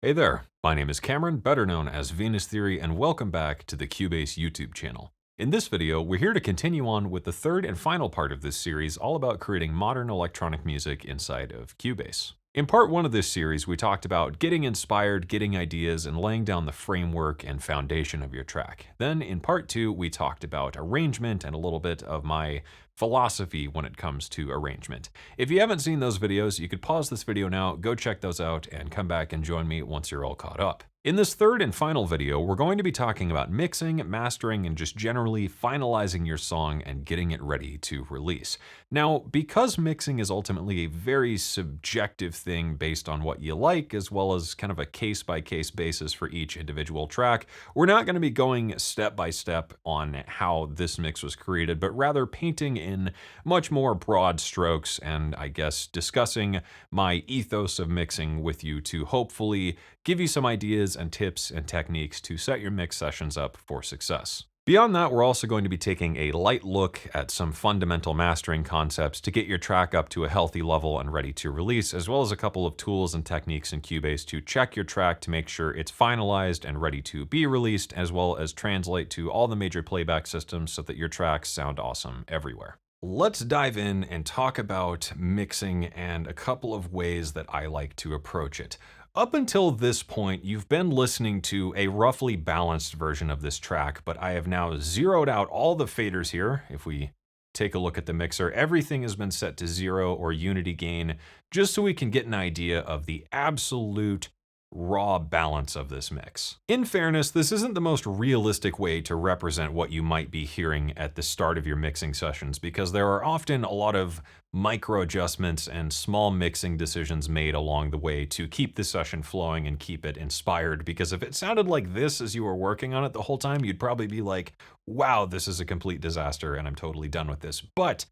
Hey there, my name is Cameron, better known as Venus Theory, and welcome back to the Cubase YouTube channel. In this video, we're here to continue on with the third and final part of this series, all about creating modern electronic music inside of Cubase. In part one of this series, we talked about getting inspired, getting ideas, and laying down the framework and foundation of your track. Then in part two, we talked about arrangement and a little bit of my philosophy when it comes to arrangement. If you haven't seen those videos, you could pause this video now, go check those out, and come back and join me once you're all caught up. In this third and final video, we're going to be talking about mixing, mastering, and just generally finalizing your song and getting it ready to release. Now, because mixing is ultimately a very subjective thing based on what you like, as well as kind of a case-by-case basis for each individual track, we're not going to be going step by step on how this mix was created, but rather painting in much more broad strokes and, I guess, discussing my ethos of mixing with you to hopefully give you some ideas and tips and techniques to set your mix sessions up for success. Beyond that, we're also going to be taking a light look at some fundamental mastering concepts to get your track up to a healthy level and ready to release, as well as a couple of tools and techniques in Cubase to check your track to make sure it's finalized and ready to be released, as well as translate to all the major playback systems so that your tracks sound awesome everywhere. Let's dive in and talk about mixing and a couple of ways that I like to approach it. Up until this point, you've been listening to a roughly balanced version of this track, but I have now zeroed out all the faders here. If we take a look at the mixer, everything has been set to 0 or unity gain, just so we can get an idea of the absolute raw balance of this mix. In fairness, this isn't the most realistic way to represent what you might be hearing at the start of your mixing sessions, because there are often a lot of micro adjustments and small mixing decisions made along the way to keep the session flowing and keep it inspired, because if it sounded like this as you were working on it the whole time, you'd probably be like, wow, this is a complete disaster and I'm totally done with this. But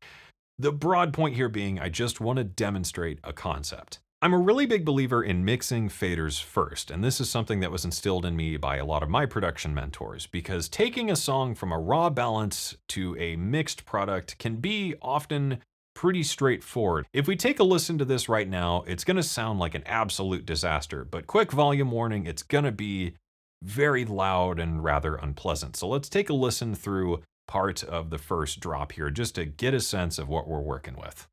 the broad point here being, I just want to demonstrate a concept. I'm a really big believer in mixing faders first, and this is something that was instilled in me by a lot of my production mentors, because taking a song from a raw balance to a mixed product can be often pretty straightforward. If we take a listen to this right now, it's going to sound like an absolute disaster, but quick volume warning, it's going to be very loud and rather unpleasant. So let's take a listen through part of the first drop here just to get a sense of what we're working with.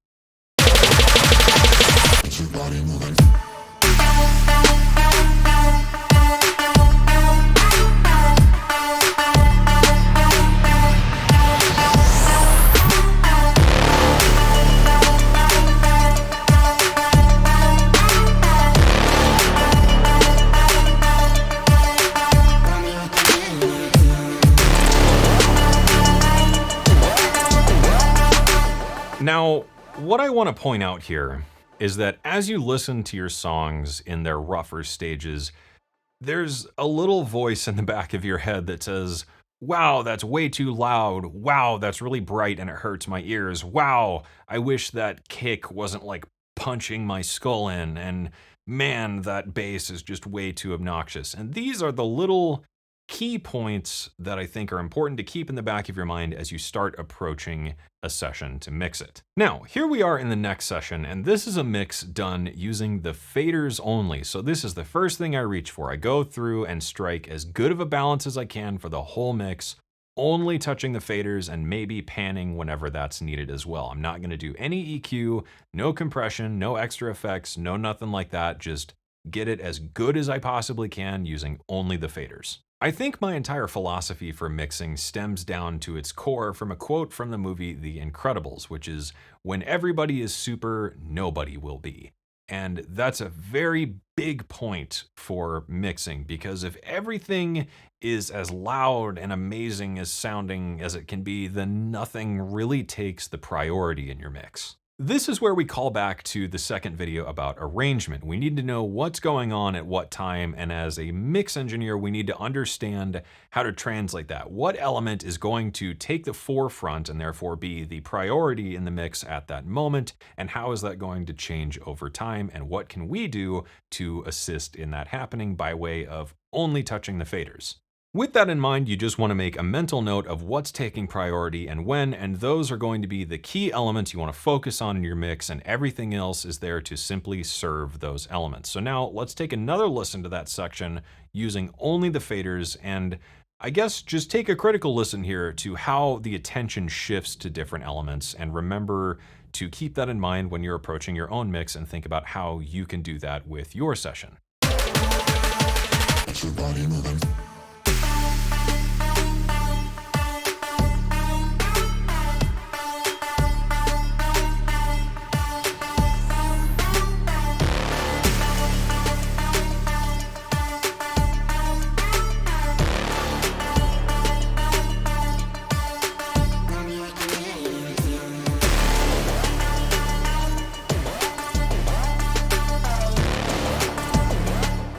Your body moving. Now, what I want to point out here is that as you listen to your songs in their rougher stages, there's a little voice in the back of your head that says, wow, that's way too loud. Wow, that's really bright and it hurts my ears. Wow, I wish that kick wasn't like punching my skull in. And man, that bass is just way too obnoxious. And these are the little key points that I think are important to keep in the back of your mind as you start approaching a session to mix it. Now, here we are in the next session, and this is a mix done using the faders only. So this is the first thing I reach for. I go through and strike as good of a balance as I can for the whole mix, only touching the faders and maybe panning whenever that's needed as well. I'm not gonna do any EQ, no compression, no extra effects, no nothing like that. Just get it as good as I possibly can using only the faders. I think my entire philosophy for mixing stems down to its core from a quote from the movie The Incredibles, which is, when everybody is super, nobody will be. And that's a very big point for mixing, because if everything is as loud and amazing as sounding as it can be, then nothing really takes the priority in your mix. This is where we call back to the second video about arrangement. We need to know what's going on at what time, and as a mix engineer, we need to understand how to translate that. What element is going to take the forefront and therefore be the priority in the mix at that moment, and how is that going to change over time, and what can we do to assist in that happening by way of only touching the faders? With that in mind, you just want to make a mental note of what's taking priority and when, and those are going to be the key elements you want to focus on in your mix, and everything else is there to simply serve those elements. So now let's take another listen to that section using only the faders, and I guess just take a critical listen here to how the attention shifts to different elements, and remember to keep that in mind when you're approaching your own mix and think about how you can do that with your session. Get your body moving.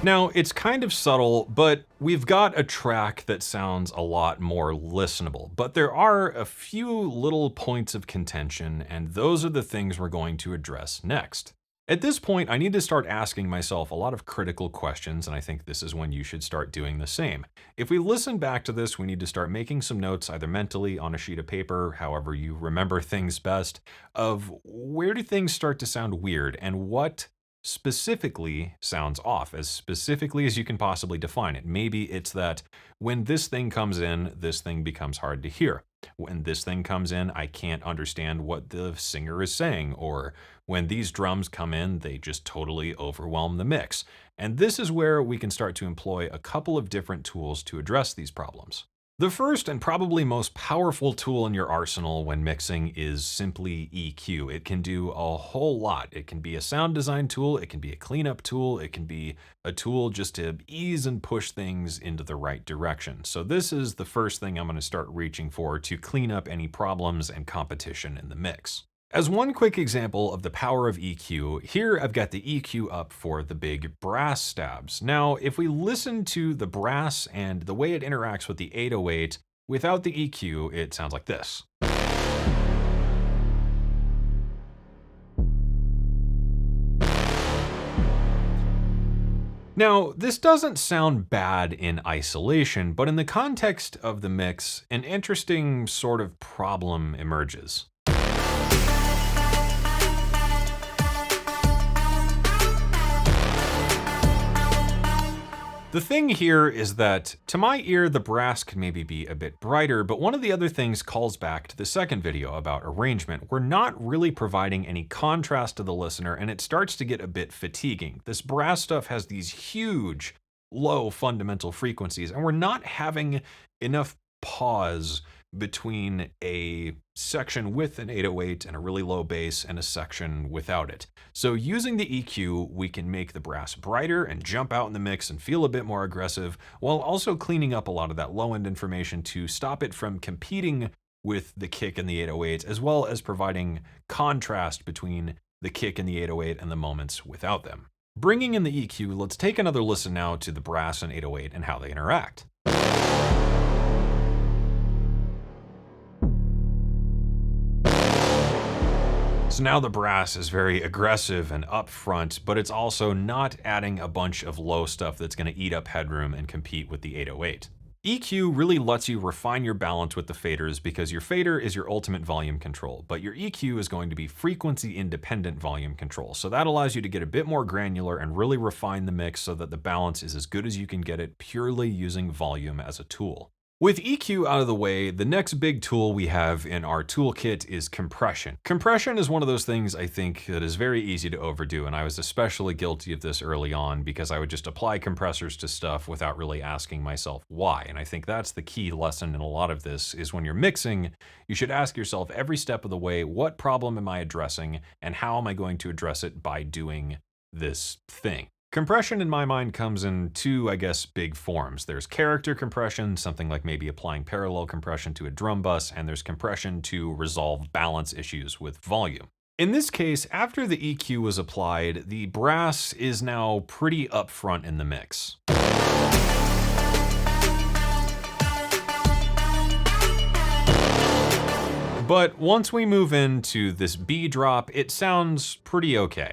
Now, it's kind of subtle, but we've got a track that sounds a lot more listenable. But there are a few little points of contention, and those are the things we're going to address next. At this point, I need to start asking myself a lot of critical questions, and I think this is when you should start doing the same. If we listen back to this, we need to start making some notes, either mentally on a sheet of paper, however you remember things best, of where do things start to sound weird, and what specifically sounds off, as specifically as you can possibly define it. Maybe it's that when this thing comes in, this thing becomes hard to hear. When this thing comes in, I can't understand what the singer is saying, or when these drums come in, they just totally overwhelm the mix. And this is where we can start to employ a couple of different tools to address these problems. The first and probably most powerful tool in your arsenal when mixing is simply EQ. It can do a whole lot. It can be a sound design tool, it can be a cleanup tool, it can be a tool just to ease and push things into the right direction. So this is the first thing I'm going to start reaching for to clean up any problems and competition in the mix. As one quick example of the power of EQ, here I've got the EQ up for the big brass stabs. Now, if we listen to the brass and the way it interacts with the 808, without the EQ, it sounds like this. Now, this doesn't sound bad in isolation, but in the context of the mix, an interesting sort of problem emerges. The thing here is that, to my ear, the brass can maybe be a bit brighter, but one of the other things calls back to the second video about arrangement. We're not really providing any contrast to the listener, and it starts to get a bit fatiguing. This brass stuff has these huge, low fundamental frequencies, and we're not having enough pause between a section with an 808 and a really low bass and a section without it. So using the EQ, we can make the brass brighter and jump out in the mix and feel a bit more aggressive, while also cleaning up a lot of that low-end information to stop it from competing with the kick and the 808, as well as providing contrast between the kick and the 808 and the moments without them. Bringing in the EQ, let's take another listen now to the brass and 808 and how they interact. So now the brass is very aggressive and upfront, but it's also not adding a bunch of low stuff that's going to eat up headroom and compete with the 808. EQ really lets you refine your balance with the faders because your fader is your ultimate volume control, but your EQ is going to be frequency independent volume control. So that allows you to get a bit more granular and really refine the mix so that the balance is as good as you can get it purely using volume as a tool. With EQ out of the way, the next big tool we have in our toolkit is compression. Compression is one of those things I think that is very easy to overdo, and I was especially guilty of this early on because I would just apply compressors to stuff without really asking myself why. And I think that's the key lesson in a lot of this is when you're mixing, you should ask yourself every step of the way, what problem am I addressing and how am I going to address it by doing this thing? Compression in my mind comes in two, I guess, big forms. There's character compression, something like maybe applying parallel compression to a drum bus, and there's compression to resolve balance issues with volume. In this case, after the EQ was applied, the brass is now pretty upfront in the mix. But once we move into this B drop, it sounds pretty okay.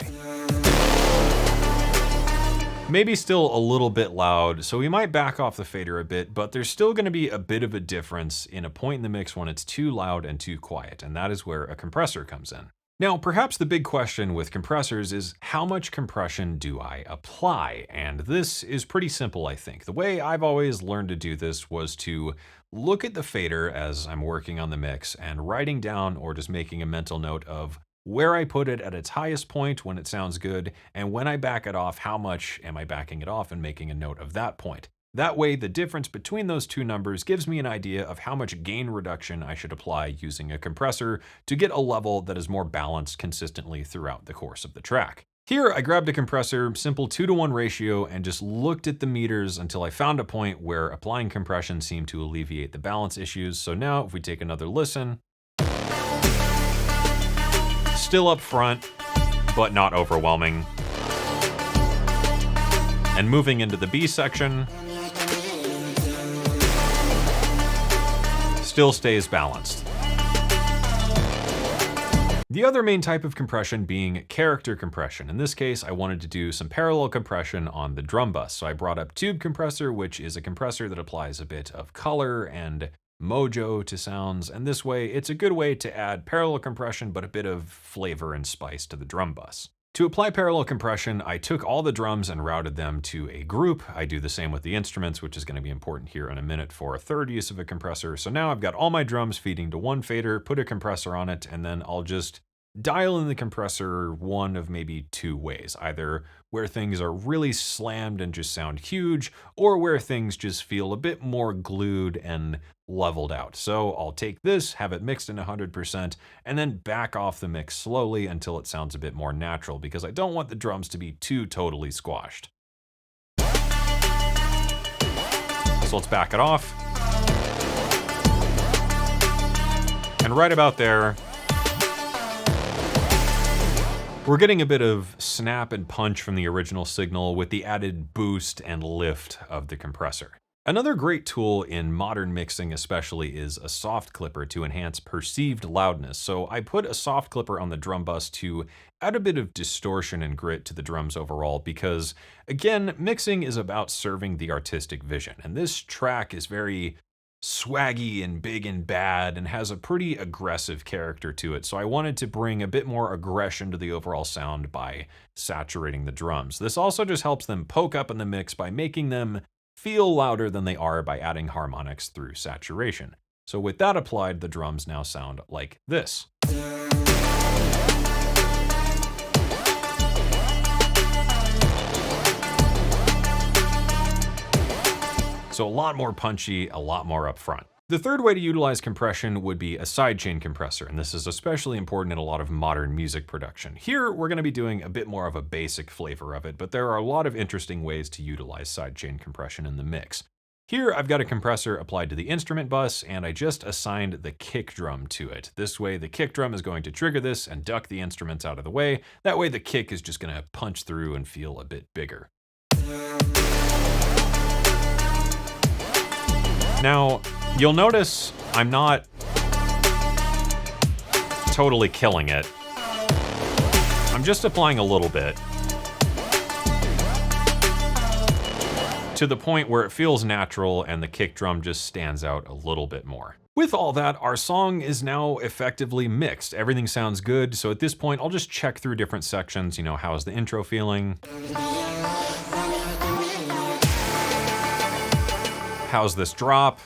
Maybe still a little bit loud, so we might back off the fader a bit, but there's still gonna be a bit of a difference in a point in the mix when it's too loud and too quiet, and that is where a compressor comes in. Now, perhaps the big question with compressors is how much compression do I apply? And this is pretty simple, I think. The way I've always learned to do this was to look at the fader as I'm working on the mix and writing down or just making a mental note of where I put it at its highest point when it sounds good, and when I back it off, how much am I backing it off, and making a note of that point. That way, the difference between those two numbers gives me an idea of how much gain reduction I should apply using a compressor to get a level that is more balanced consistently throughout the course of the track. Here, I grabbed a compressor, simple 2-to-1 ratio, and just looked at the meters until I found a point where applying compression seemed to alleviate the balance issues. So now, if we take another listen, still up front, but not overwhelming. And moving into the B section, still stays balanced. The other main type of compression being character compression. In this case, I wanted to do some parallel compression on the drum bus. So I brought up Tube Compressor, which is a compressor that applies a bit of color and mojo to sounds, and this way, it's a good way to add parallel compression, but a bit of flavor and spice to the drum bus. To apply parallel compression, I took all the drums and routed them to a group. I do the same with the instruments, which is going to be important here in a minute for a third use of a compressor. So now I've got all my drums feeding to one fader, put a compressor on it, and then I'll just dial in the compressor one of maybe two ways, either where things are really slammed and just sound huge, or where things just feel a bit more glued and leveled out. So I'll take this, have it mixed in 100%, and then back off the mix slowly until it sounds a bit more natural, because I don't want the drums to be too totally squashed. So let's back it off. And right about there, we're getting a bit of snap and punch from the original signal with the added boost and lift of the compressor. Another great tool in modern mixing especially is a soft clipper to enhance perceived loudness. So I put a soft clipper on the drum bus to add a bit of distortion and grit to the drums overall because, again, mixing is about serving the artistic vision. And this track is very swaggy and big and bad and has a pretty aggressive character to it. So I wanted to bring a bit more aggression to the overall sound by saturating the drums. This also just helps them poke up in the mix by making them feel louder than they are by adding harmonics through saturation. So with that applied, the drums now sound like this. So a lot more punchy, a lot more upfront. The third way to utilize compression would be a sidechain compressor, and this is especially important in a lot of modern music production. Here, we're going to be doing a bit more of a basic flavor of it, but there are a lot of interesting ways to utilize sidechain compression in the mix. Here, I've got a compressor applied to the instrument bus, and I just assigned the kick drum to it. This way, the kick drum is going to trigger this and duck the instruments out of the way. That way, the kick is just going to punch through and feel a bit bigger. Now, you'll notice I'm not totally killing it. I'm just applying a little bit to the point where it feels natural and the kick drum just stands out a little bit more. With all that, our song is now effectively mixed. Everything sounds good, so at this point, I'll just check through different sections. You know, how's the intro feeling? How's this drop?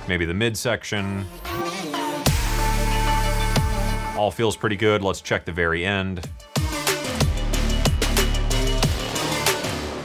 Maybe the mid section. All feels pretty good. Let's check the very end.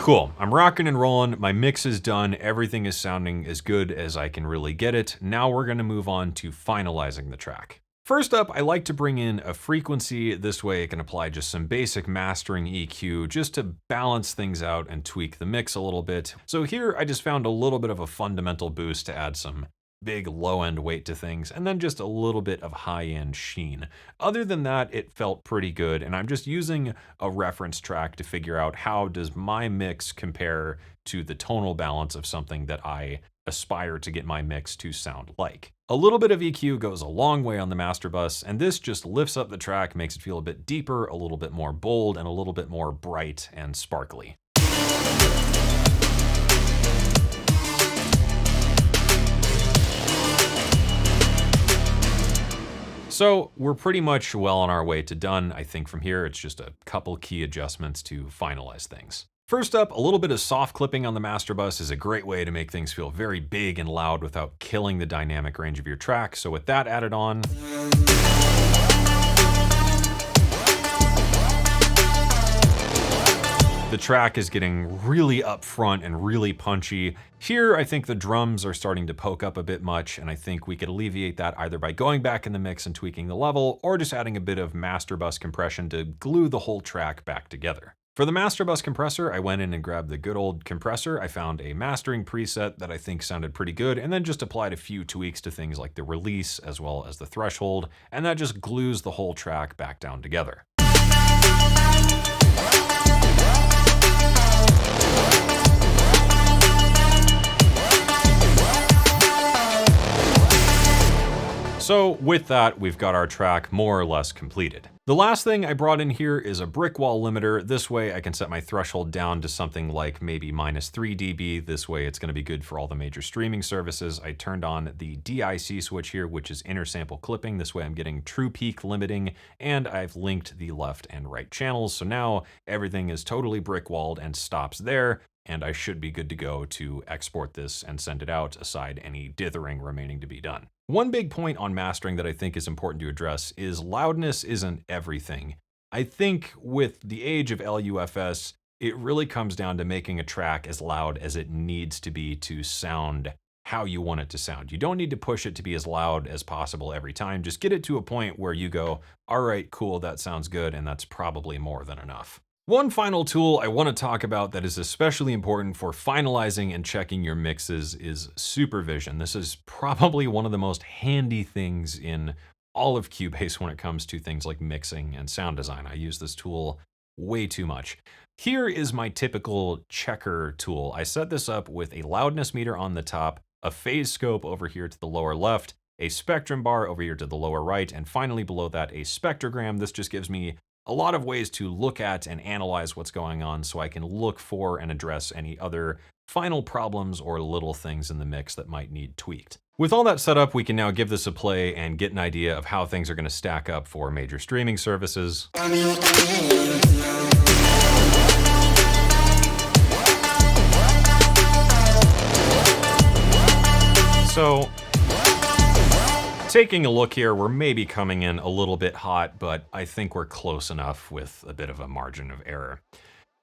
Cool, I'm rocking and rolling. My mix is done. Everything is sounding as good as I can really get it. Now we're gonna move on to finalizing the track. First up, I like to bring in a frequency. This way I can apply just some basic mastering EQ just to balance things out and tweak the mix a little bit. So here I just found a little bit of a fundamental boost to add some big low-end weight to things, and then just a little bit of high-end sheen. Other than that, it felt pretty good, and I'm just using a reference track to figure out how does my mix compare to the tonal balance of something that I aspire to get my mix to sound like. A little bit of EQ goes a long way on the master bus, and this just lifts up the track, makes it feel a bit deeper, a little bit more bold, and a little bit more bright and sparkly. So we're pretty much well on our way to done. I think from here, it's just a couple key adjustments to finalize things. First up, a little bit of soft clipping on the master bus is a great way to make things feel very big and loud without killing the dynamic range of your track. So with that added on, the track is getting really upfront and really punchy. Here, I think the drums are starting to poke up a bit much, and I think we could alleviate that either by going back in the mix and tweaking the level, or just adding a bit of master bus compression to glue the whole track back together. For the master bus compressor, I went in and grabbed the good old compressor. I found a mastering preset that I think sounded pretty good, and then just applied a few tweaks to things like the release as well as the threshold, and that just glues the whole track back down together. So with that, we've got our track more or less completed. The last thing I brought in here is a brick wall limiter. This way I can set my threshold down to something like maybe -3 dB. This way it's gonna be good for all the major streaming services. I turned on the DIC switch here, which is intersample clipping. This way I'm getting true peak limiting, and I've linked the left and right channels. So now everything is totally brick walled and stops there, and I should be good to go to export this and send it out, aside any dithering remaining to be done. One big point on mastering that I think is important to address is loudness isn't everything. I think with the age of LUFS, it really comes down to making a track as loud as it needs to be to sound how you want it to sound. You don't need to push it to be as loud as possible every time. Just get it to a point where you go, all right, cool, that sounds good, and that's probably more than enough. One final tool I want to talk about that is especially important for finalizing and checking your mixes is supervision. This is probably one of the most handy things in all of Cubase when it comes to things like mixing and sound design. I use this tool way too much. Here is my typical checker tool. I set this up with a loudness meter on the top, a phase scope over here to the lower left, a spectrum bar over here to the lower right, and finally below that a spectrogram. This just gives me a lot of ways to look at and analyze what's going on so I can look for and address any other final problems or little things in the mix that might need tweaked. With all that set up, we can now give this a play and get an idea of how things are going to stack up for major streaming services. So, taking a look here, we're maybe coming in a little bit hot, but I think we're close enough with a bit of a margin of error.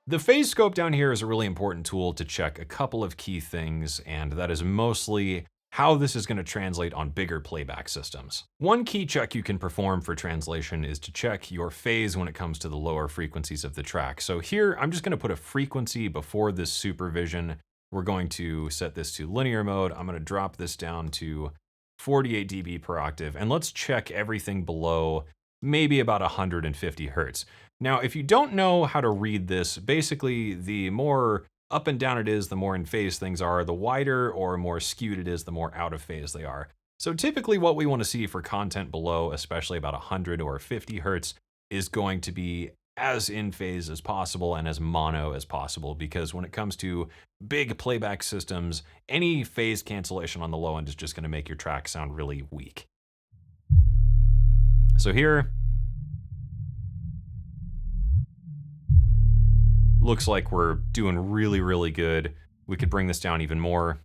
The phase scope down here is a really important tool to check a couple of key things, and that is mostly how this is going to translate on bigger playback systems. One key check you can perform for translation is to check your phase when it comes to the lower frequencies of the track. So here, I'm just going to put a frequency before this supervision. We're going to set this to linear mode. I'm going to drop this down to 48 dB per octave, and let's check everything below maybe about 150 hertz. Now, if you don't know how to read this, basically the more up and down it is, the more in phase things are, the wider or more skewed it is, the more out of phase they are. So typically what we want to see for content below, especially about 100 or 50 hertz, is going to be as in phase as possible and as mono as possible, because when it comes to big playback systems, any phase cancellation on the low end is just going to make your track sound really weak. So here, looks like we're doing really, really good. We could bring this down even more,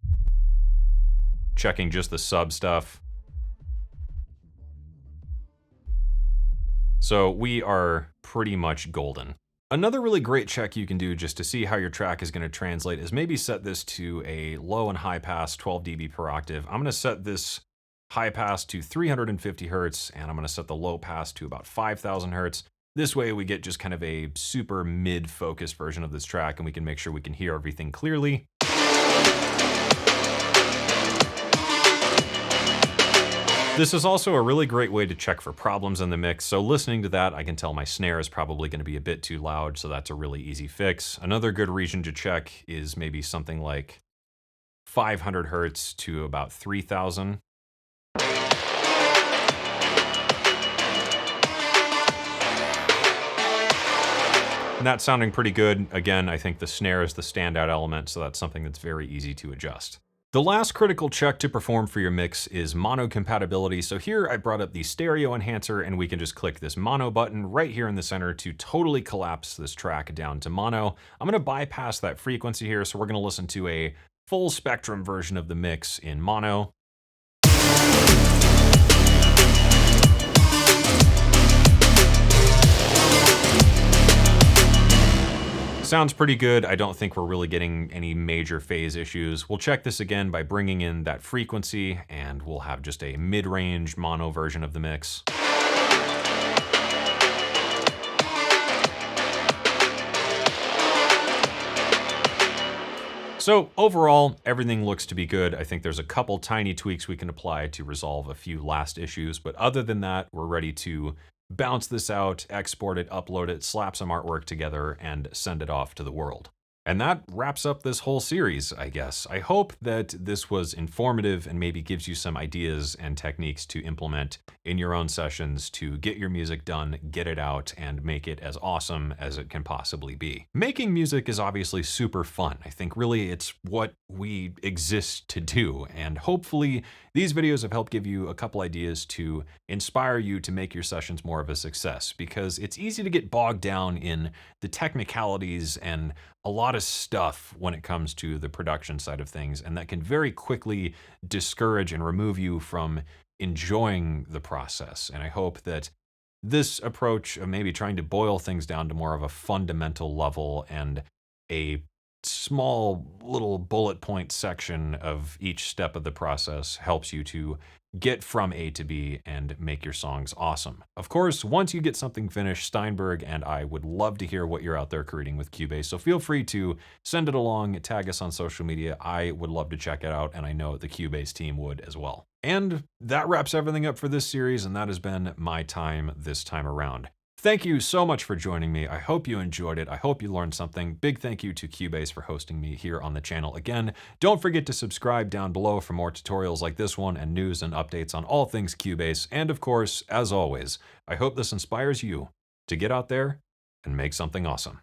checking just the sub stuff. So we are pretty much golden. Another really great check you can do just to see how your track is going to translate is maybe set this to a low and high pass 12 dB per octave. I'm going to set this high pass to 350 hertz, and I'm going to set the low pass to about 5,000 hertz. This way we get just kind of a super mid-focused version of this track, and we can make sure we can hear everything clearly. This is also a really great way to check for problems in the mix, so listening to that, I can tell my snare is probably going to be a bit too loud, so that's a really easy fix. Another good region to check is maybe something like 500 hertz to about 3000. And that's sounding pretty good. Again, I think the snare is the standout element, so that's something that's very easy to adjust. The last critical check to perform for your mix is mono compatibility. So here I brought up the stereo enhancer, and we can just click this mono button right here in the center to totally collapse this track down to mono. I'm gonna bypass that frequency here, so we're gonna listen to a full spectrum version of the mix in mono. Sounds pretty good. I don't think we're really getting any major phase issues. We'll check this again by bringing in that frequency, and we'll have just a mid-range mono version of the mix. So overall, everything looks to be good. I think there's a couple tiny tweaks we can apply to resolve a few last issues, but other than that, we're ready to bounce this out, export it, upload it, slap some artwork together, and send it off to the world. And that wraps up this whole series, I guess. I hope that this was informative and maybe gives you some ideas and techniques to implement in your own sessions to get your music done, get it out, and make it as awesome as it can possibly be. Making music is obviously super fun. I think really it's what we exist to do, and hopefully these videos have helped give you a couple ideas to inspire you to make your sessions more of a success, because it's easy to get bogged down in the technicalities and a lot of stuff when it comes to the production side of things, and that can very quickly discourage and remove you from enjoying the process. And I hope that this approach of maybe trying to boil things down to more of a fundamental level and a small little bullet point section of each step of the process helps you to get from A to B and make your songs awesome. Of course, once you get something finished, Steinberg and I would love to hear what you're out there creating with Cubase, so feel free to send it along, tag us on social media. I would love to check it out, and I know the Cubase team would as well. And that wraps everything up for this series, and that has been my time this time around. Thank you so much for joining me. I hope you enjoyed it. I hope you learned something. Big thank you to Cubase for hosting me here on the channel. Again, don't forget to subscribe down below for more tutorials like this one and news and updates on all things Cubase. And of course, as always, I hope this inspires you to get out there and make something awesome.